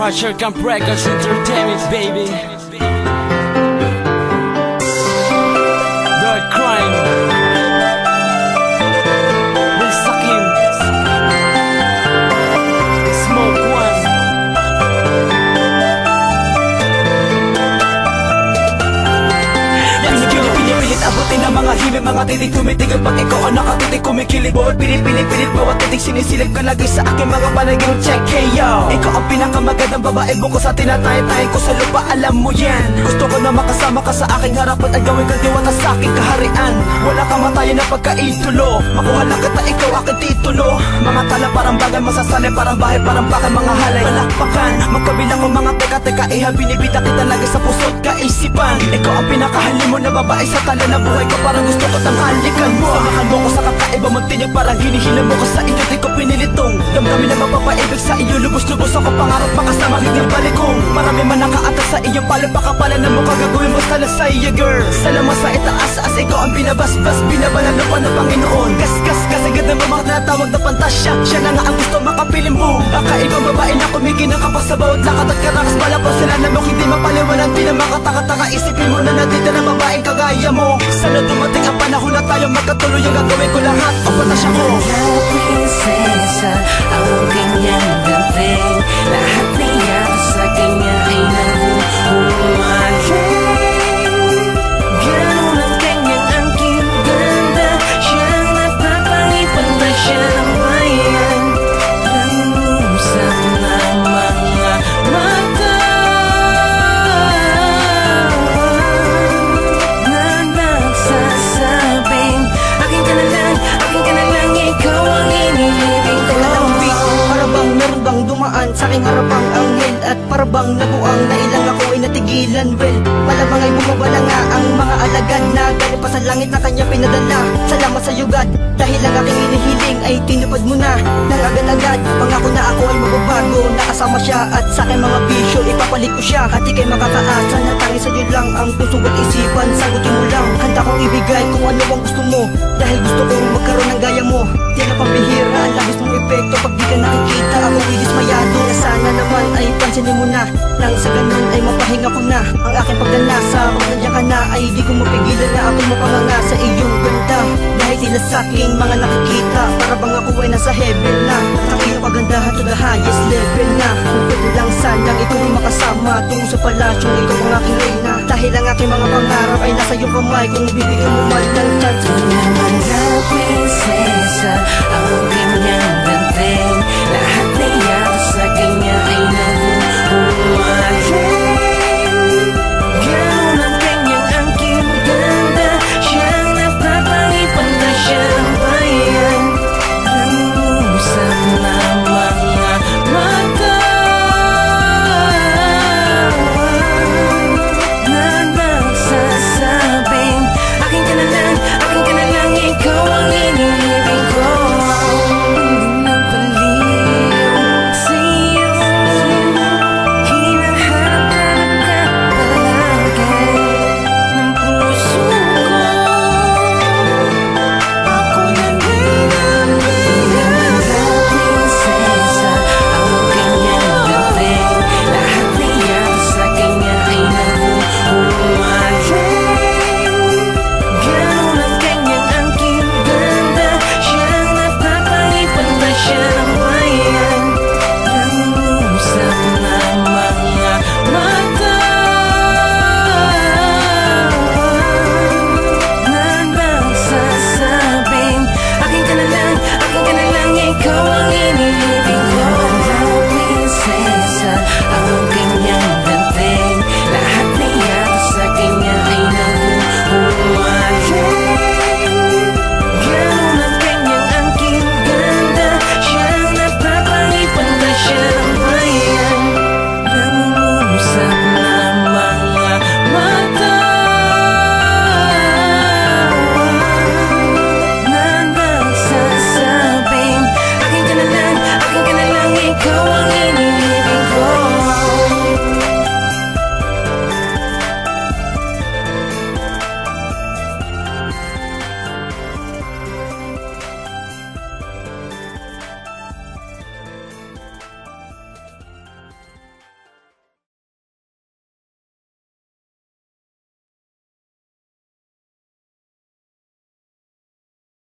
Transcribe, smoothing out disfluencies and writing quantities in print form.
Pressure Camp Records Entertainment, baby. The Crime, Will Sakim, Smoke One. Pinipilit abutin ang mga himig, mga titig tumitigil pag ikaw ang nakatitig kumikilig. Bawat pilit, bawat titig sinisilip ka lagi sa aking mga panaginip. Check, hey yo, ikaw ang pinakamagandang babae bukod sa tinatay-tayin ko sa lupa, alam mo yan. Gusto ko na makasama ka sa aking harapan at gawin kang diwata sa aking kaharian. Wala kang matayan na pagkaitulo, makuha lang kita, ikaw aking titulo. Mga tala parang bagay masasali, parang bahay, parang bakal, mga halay palakpakan. Magkabilang ko mga teka, iha binibita kita lagi sa puso't kaisipan. Ikaw ang pinakahalin mo na babae sa tala na buhay ko, parang gusto ko tanghalikan mo. Samahan mo ko sa kakaiba mong tinig, parang hinihilan mo ko sa iyo. Di ko pinilitong damdamin na mapapaibig sa iyo. Lubos-lubos ako pangarap makasama higil balikong. Marami man nakaatas sa iyong palapakapalan na mukha gagawin mo sa lasaya girl. Salamat sa itaas as ikaw ang binabasbas, binabalalo pa ng Panginoon. Kaskas kasi ganda mo mga tinatawag na pantasya. Siya na nga ang gusto makapiling mo. Kakaibang babae na kumikinang ka pa sa bawat lakad at karakas. Bala po sila na mo hindi mapaliwanan. Di na makataka-taka, isipin mo na nandito na babaeng kagaya mo. Sana dumating ang panahon na tayo magkatuloy. Ang gagawin ko lahat o patasya ko. Prinsesa, ang kanyang dating. Lahat niya sa kanya ay nahuhumaling. Ganun ang kanyang angking ganda. Siyang napapangipan na siya ng bayan. Langusap na mga mata na nagsasabing akin ka na lang, ikaw ang iniibig ko. Parabang meron bang dumaan sa aking harapang anghel, at parabang nabuang na ilang ako ay natigilan. Well, malamang ay bumaba na nga ang mga alagad na galing pa sa langit na kanya pinadala. Salamat sa yugad, dahil ang aking hinihiling ay tinupad mo na nang agad-agad. Pangako na ako ay mababago, nakasama siya at sa aking mga bisyo ipapalit ko siya. At ikay makakaasa na tangi sa iyo lang ang puso at isipan. Sagutin mo lang, handa kong ibigay kung ano ang gusto mo, dahil gusto kong magkaroon ng gaya mo. Di na pambihira ang labis mong epekto pag di ka nakikita ako idismayado. Na sana naman ay pansinin mo na, nang sa ganun ay mapahinga ko na. Ang aking pagdanasa, pag nandiyan ka na ay di ko mapigilan na ako mapanganga sa iyong ganda. Dahil tila sa aking mga nakikita, para bang ako ay nasa heaven na. At iyong kagandahan to the highest level na. Kung pwede lang sanang ikaw ay makasama tungo sa palasyong ikaw ang aking reyna. Dahil ang aking mga pangarap ay nasa iyong kamay, kung bibigyan mo man ng chance. Naman na prinsesa, ang kanyang dating.